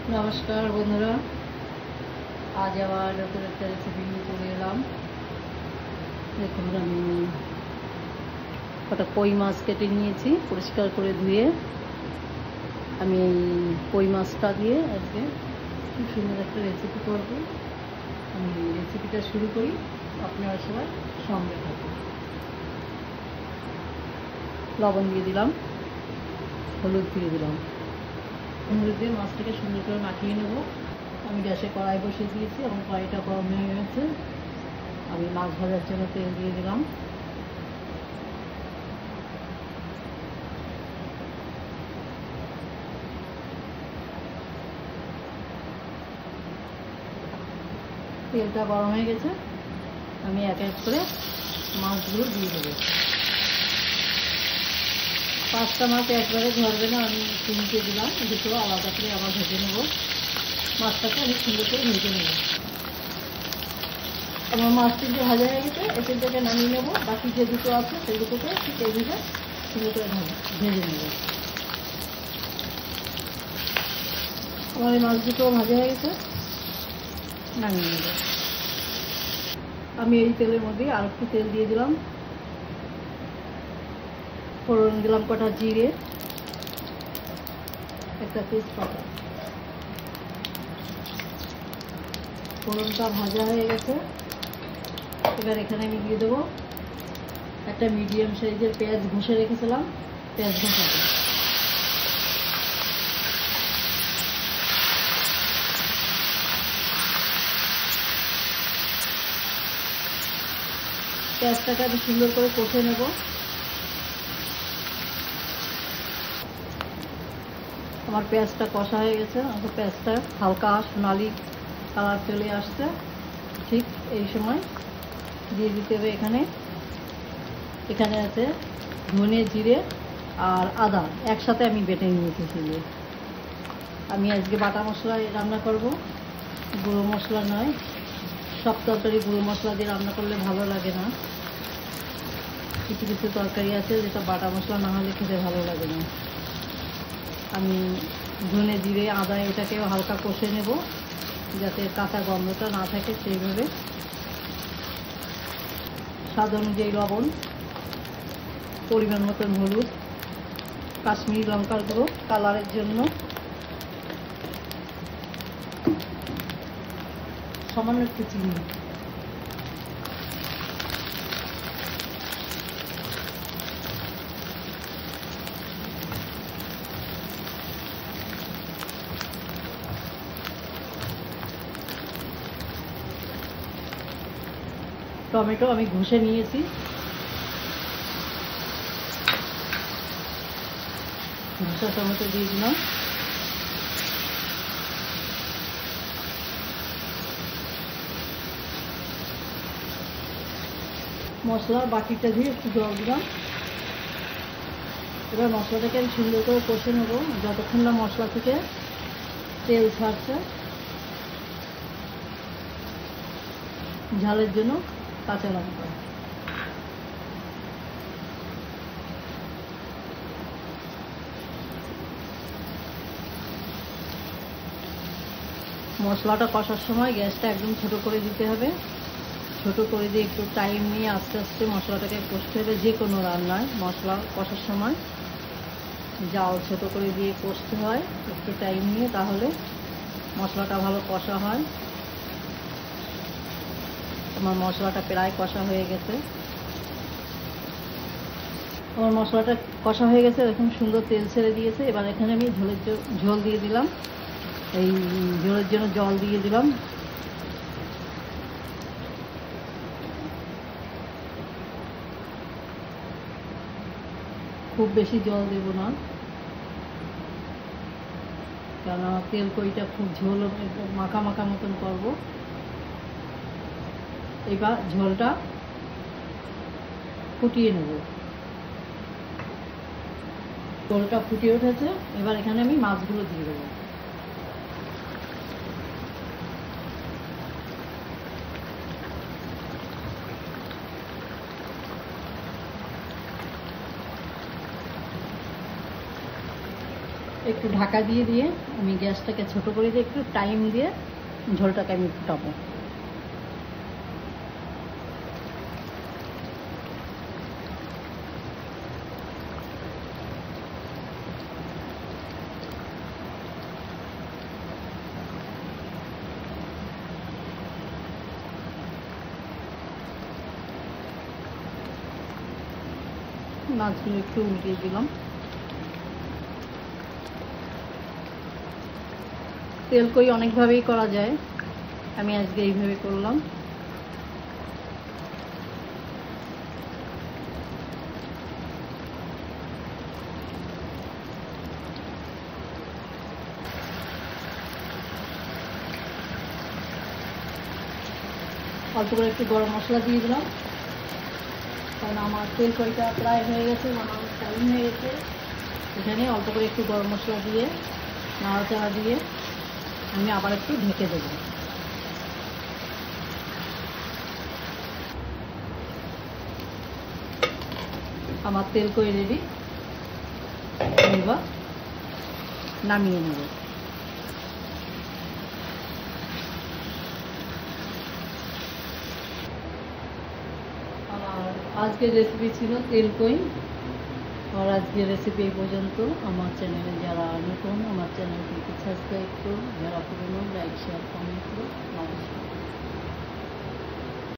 নমস্কার বন্ধুরা, আজ আবার নতুন একটা রেসিপি নিয়ে চলে এলাম। দেখুন, আমি কটা কই মাছ কেটে নিয়েছি, পরিষ্কার করে ধুয়ে। আমি এই কই মাছটা দিয়ে আজকে খুব সুন্দর একটা রেসিপি করব। আমি রেসিপিটা শুরু করি, আপনারা সবাই সঙ্গে থাকুন। লবণ দিয়ে দিলাম, হলুদ দিয়ে দিলাম। হলুদ দিয়ে মাছটাকে সুন্দর করে মাখিয়ে নেব। আমি গ্যাসে কড়াই বসিয়ে দিয়েছি এবং কড়াইটা গরম হয়ে গেছে। আমি মাছ ভাজার জন্য তেল দিয়ে দিলাম। তেলটা গরম হয়ে গেছে, আমি এক এক করে মাছগুলো দিয়ে দেবো। 5টা মাছ একবারে ধরবে না, আমি 3টে দিলাম, দুটো আলাদা করে আবার ভেজে নেব। মাছটাকে আমি সুন্দর করে ভেজে নেব। আমার মাছ 3টে ভাজা হয়ে গেছে, এই 3টেকে নামিয়ে নেব। বাকি যে দুটো আছে সেই দুটোকে ঠিক এইভাবে সুন্দর করে ভেজে নেব। আমার এই মাছ দুটো ভাজা হয়ে গেছে, নামিয়ে নেব। আমি এই তেলের মধ্যে আর একটু তেল দিয়ে দিলাম, ফোড়ন দিলাম কটা জিরে, একটা তেজপাতা। ফোড়নটা ভাজা হয়ে গেছে, এবার এখানে আমি দিয়ে দেবো একটা মিডিয়াম সাইজের পেঁয়াজ ঘষে রেখেছিলাম, পেঁয়াজ ঘষাটা। পেঁয়াজটাকে আমি সুন্দর করে কষে নেব। আমার পেঁয়াজটা কষা হয়ে গেছে, আমার পেঁয়াজটা হালকা সোনালি কালার চলে আসছে। ঠিক এই সময় দিয়ে দিতে হবে এখানে আছে ধনে, জিরে আর আদা একসাথে আমি বেটে নিয়েছি। সেগুলো আমি আজকে বাটা মশলায় রান্না করব, গুঁড়ো মশলা নয়। সব তরকারি গুঁড়ো মশলা দিয়ে রান্না করলে ভালো লাগে না। কিছু কিছু তরকারি আছে যেটা বাটা মশলা না হলে খেতে ভালো লাগে না। আমি ধনে, জিরে, আদা এটাকেও হালকা কষে নেব, যাতে কাঁচা গন্ধটা না থাকে সেইভাবে। স্বাদ অনুযায়ী লবণ, পরিমাণ মতন হলুদ, কাশ্মীরি লঙ্কার গুঁড়ো কালারের জন্য, সামান্য একটু চিনি। টমেটো আমি ঘষে নিয়েছি, ঘষা টমেটো দিয়ে দিলাম। মশলা বাটিটা দিয়ে একটু জল দিলাম। এবার মশলাটাকে আমি সুন্দর করে কষে নেবো যতক্ষণ না মশলা থেকে তেল ছাড়ছে। ঝালের জন্য কাঁচা লঙ্কা, মশলাটা কষার সময় গ্যাসটা একদম ছোট করে দিতে হবে। ছোট করে দিয়ে একটু টাইম নিয়ে আস্তে আস্তে মশলাটাকে কষতে হবে। যে কোনো রান্নায় মশলা কষার সময় জাল ছোট করে দিয়ে কষতে হয়, একটু টাইম নিয়ে, তাহলে মশলাটা ভালো কষা হয়। আমার মশলাটা প্রায় কষা হয়ে গেছে। আমার মশলাটা কষা হয়ে গেছে, এখন সুন্দর তেল ছেড়ে দিয়েছে। এবার এখানে আমি ঝোল দিয়ে দিলাম, এই ঝোলের জন্য জল দিয়ে দিলাম। খুব বেশি জল দেব না, কারণ আমার তেল কইটা খুব ঝোল মাখা মাখা মতন করব। এবার ঝোলটা ফুটিয়ে নেব। ঝোলটা ফুটিয়ে উঠেছে, এবার এখানে আমি মাছগুলো দিয়ে দেবো। একটু ঢাকা দিয়ে দিয়ে আমি গ্যাসটাকে ছোট করে দিয়ে একটু টাইম দিয়ে ঝোলটাকে আমি ফুটাবো। মাছগুলো একটু উল্টিয়ে দিলাম। তেল কই অনেকভাবেই করা যায়, আমি আজকে এইভাবে করলাম। অল্প করে একটু গরম মশলা দিয়ে দিলাম, কারণ আমার তেল কড়িটা প্রায় হয়ে গেছে, আমার টাইম হয়ে গেছে। এখানে অল্প করে একটু গরম মশলা দিয়ে নাড়াচাড়া দিয়ে আমি আবার একটু ঢেকে দেব। আমার তেল কই রেডি, এবার নামিয়ে নেব। আজকের রেসিপি ছিল তেল কই। আর আজকের রেসিপি এই পর্যন্ত। আমার চ্যানেলে যারা নতুন, আমার চ্যানেলটিকে সাবস্ক্রাইব করুন, যারা পুরনো লাইক শেয়ার কমেন্ট করুন। নমস্কার।